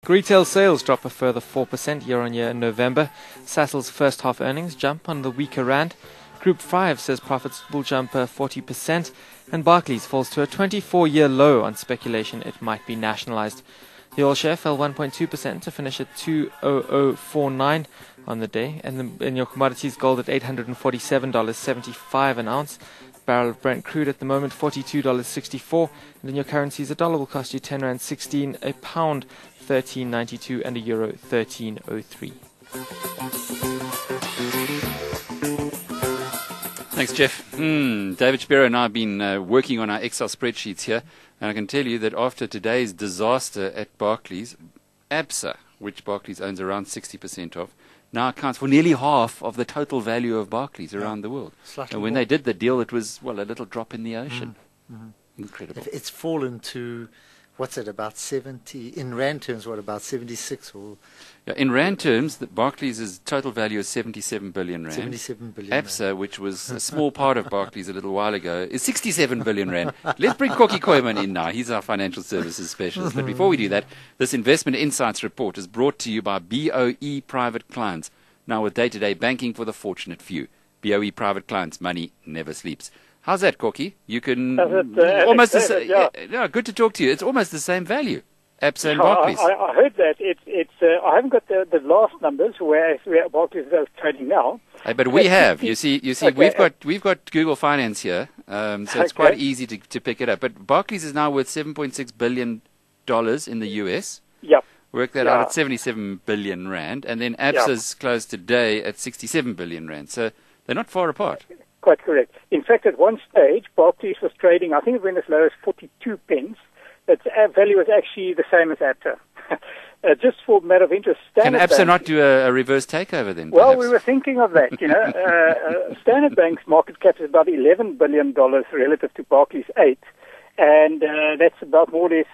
Retail sales drop a further 4% year-on-year in November. Sasol's first half earnings jump on the weaker rand. Group 5 says profits will jump 40%. And Barclays falls to a 24-year low on speculation it might be nationalized. The oil share fell 1.2% to finish at 20049 on the day. And in your commodities, gold at $847.75 an ounce. Barrel of Brent crude at the moment $42.64, and in your currencies a dollar will cost you R10.16, a pound $13.92, and a euro $13.03. Thanks, Jeff. David Shapiro and I have been working on our Excel spreadsheets here, and I can tell you that after today's disaster at Barclays, ABSA, which Barclays owns around 60% of, now accounts for nearly half of the total value of Barclays around the world. And when they did the deal, it was, well, a little drop in the ocean. Incredible. It's fallen to, what's it, about 70, in rand terms, about 76 or... Yeah, in rand terms, Barclays' total value is 77 billion rand. 77 billion ABSA, rand. Which was a small part of Barclays a little while ago, is 67 billion rand. Let's bring Kokkie Kooyman in now. He's our financial services specialist. But before we do that, this Investment Insights report is brought to you by BOE Private Clients. Now with day-to-day banking for the fortunate few. BOE Private Clients, money never sleeps. How's that, Kokkie? You can almost the same. Yeah, good to talk to you. It's almost the same value. ABSA and Barclays. I heard that. I haven't got the last numbers where Barclays is trading now. But we have. You see, okay. we've got Google Finance here, so it's quite easy to pick it up. But Barclays is now worth $7.6 billion in the US. Yep. Work that out at 77 billion rand, and then ABSA's closed today at 67 billion rand. So they're not far apart. Quite correct. In fact, at one stage, Barclays was trading, I think it went as low as 42 pence. Its value is actually the same as ABSA. Just for a matter of interest, Can ABSA not do a reverse takeover then? Well, perhaps? we were thinking of that. Standard Bank's market cap is about $11 billion relative to Barclays' 8, and that's about more or less.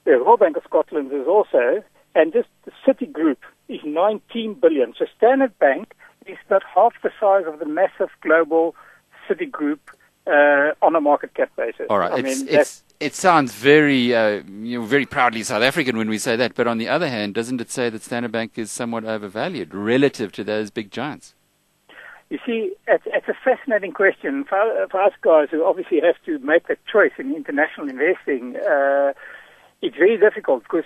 The Royal Bank of Scotland is also, and just the Citigroup is 19 billion. So Standard Bank is about half the size of the massive global Citigroup on a market cap basis. All right, it sounds very, very proudly South African when we say that. But on the other hand, doesn't it say that Standard Bank is somewhat overvalued relative to those big giants? You see, it's a fascinating question for us guys who obviously have to make that choice in international investing. It's very difficult because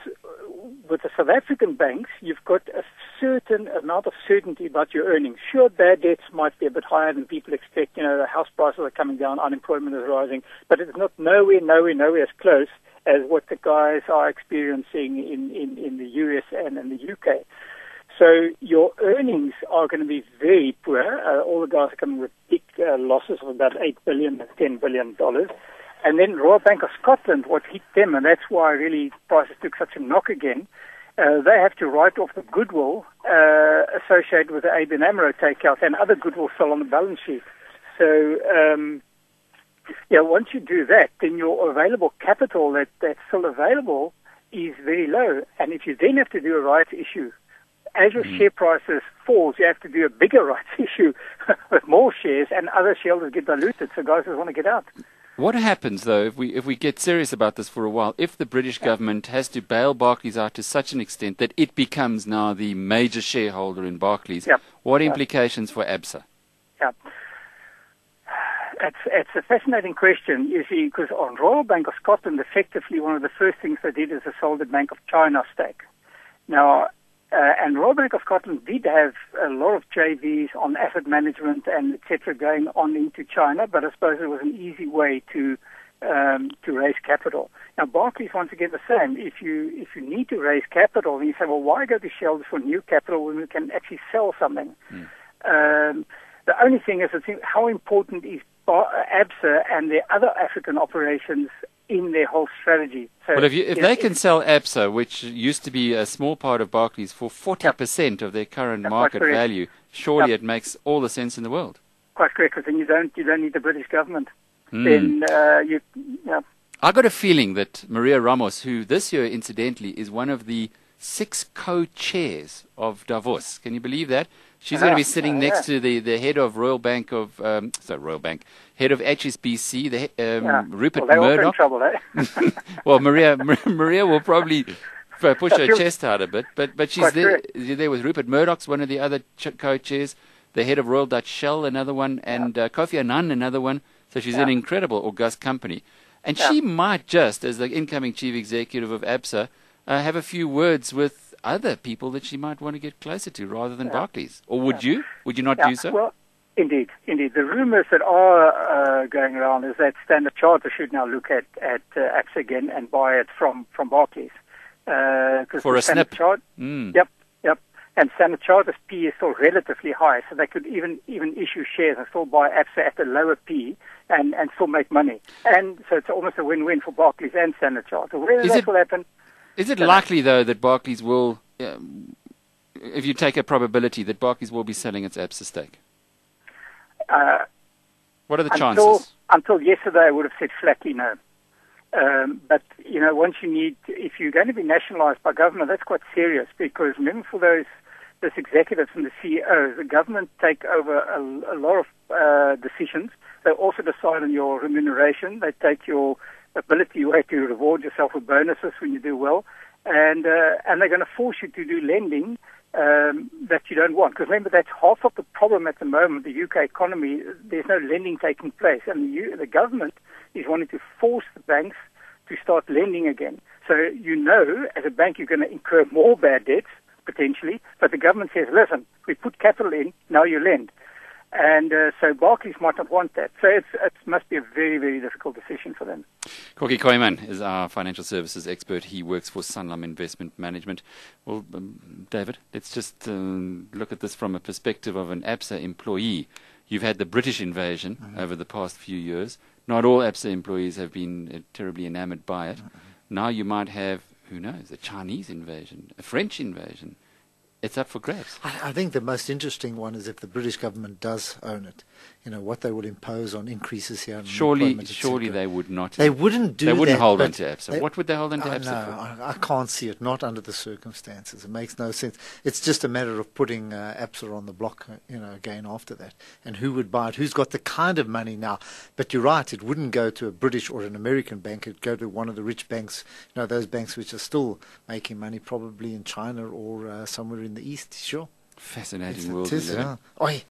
with the South African banks, you've got a certain amount of certainty about your earnings. Sure, bad debts might be a bit higher than people expect. The house prices are coming down, unemployment is rising, but it's not nowhere as close as what the guys are experiencing in the US and in the UK. So your earnings are going to be very poor. All the guys are coming with big losses of about $8 billion and $10 billion. And then Royal Bank of Scotland, what hit them, and that's why really prices took such a knock again, they have to write off the goodwill associated with the ABN AMRO takeout and other goodwill still on the balance sheet. So, once you do that, then your available capital that's still available is very low. And if you then have to do a rights issue, as your share prices falls, you have to do a bigger rights issue with more shares, and other shareholders get diluted, so guys just want to get out. What happens, though, if we get serious about this for a while, if the British government has to bail Barclays out to such an extent that it becomes now the major shareholder in Barclays, what implications for ABSA? Yeah. It's a fascinating question, you see, because on Royal Bank of Scotland, effectively, one of the first things they did is they sold the Bank of China stake. Now, and Royal Bank of Scotland did have a lot of JVs on asset management and et cetera going on into China, but I suppose it was an easy way to raise capital. Now Barclays wants to get the same. If you need to raise capital, then you say, well, why go to shareholders for new capital when we can actually sell something? The only thing is, I think, how important is ABSA and their other African operations in their whole strategy. So, well, if they can sell ABSA, which used to be a small part of Barclays, for 40% of their current market value, surely it makes all the sense in the world. Quite correct, because then you don't need the British government. Then I got a feeling that Maria Ramos, who this year, incidentally, is one of the 6 co-chairs of Davos. Can you believe that? She's going to be sitting next to the head of head of HSBC, Rupert Murdoch. All in trouble, eh? Well, Maria will probably push her chest out a bit. But she's there with Rupert Murdoch's one of the other co-chairs, the head of Royal Dutch Shell, another one, and Kofi Annan, another one. So she's an incredible, august company. And she might just, as the incoming chief executive of ABSA, have a few words with other people that she might want to get closer to rather than Barclays. Or would you? Would you not do so? Well, indeed. The rumours that are going around is that Standard Chartered should now look at ABSA again and buy it from Barclays. For a snip. Yep. And Standard Chartered's P is still relatively high, so they could even issue shares and still buy ABSA at a lower P and still make money. And so it's almost a win-win for Barclays and Standard Chartered. Whether that will happen... Is it likely, though, that Barclays will, if you take a probability, that Barclays will be selling its ABSA stake? What are the chances? Until yesterday, I would have said flatly no. But, once if you're going to be nationalised by government, that's quite serious, because remember for those executives and the CEOs, the government take over a lot of decisions. They also decide on your remuneration. They take your ability to reward yourself with bonuses when you do well, and they're going to force you to do lending that you don't want. Because remember, that's half of the problem at the moment. The UK economy, there's no lending taking place, and the government is wanting to force the banks to start lending again. So as a bank, you're going to incur more bad debts potentially, but the government says, listen, we put capital in, now you lend. And so Barclays might not want that. So it must be a very, very difficult decision for them. Kokkie Kooyman is our financial services expert. He works for Sanlam Investment Management. Well, David, let's just look at this from a perspective of an ABSA employee. You've had the British invasion over the past few years. Not all ABSA employees have been terribly enamored by it. Now you might have, who knows, a Chinese invasion, a French invasion. It's up for grabs. I think the most interesting one is if the British government does own it. What they will impose on increases here. Surely they would not. They wouldn't do that. They wouldn't hold on to ABSA. What would they hold on to ABSA for? I can't see it, not under the circumstances. It makes no sense. It's just a matter of putting ABSA on the block, again after that. And who would buy it? Who's got the kind of money now? But you're right, it wouldn't go to a British or an American bank. It'd go to one of the rich banks, those banks which are still making money, probably in China or somewhere in the East, sure. Fascinating world. It is, Oi,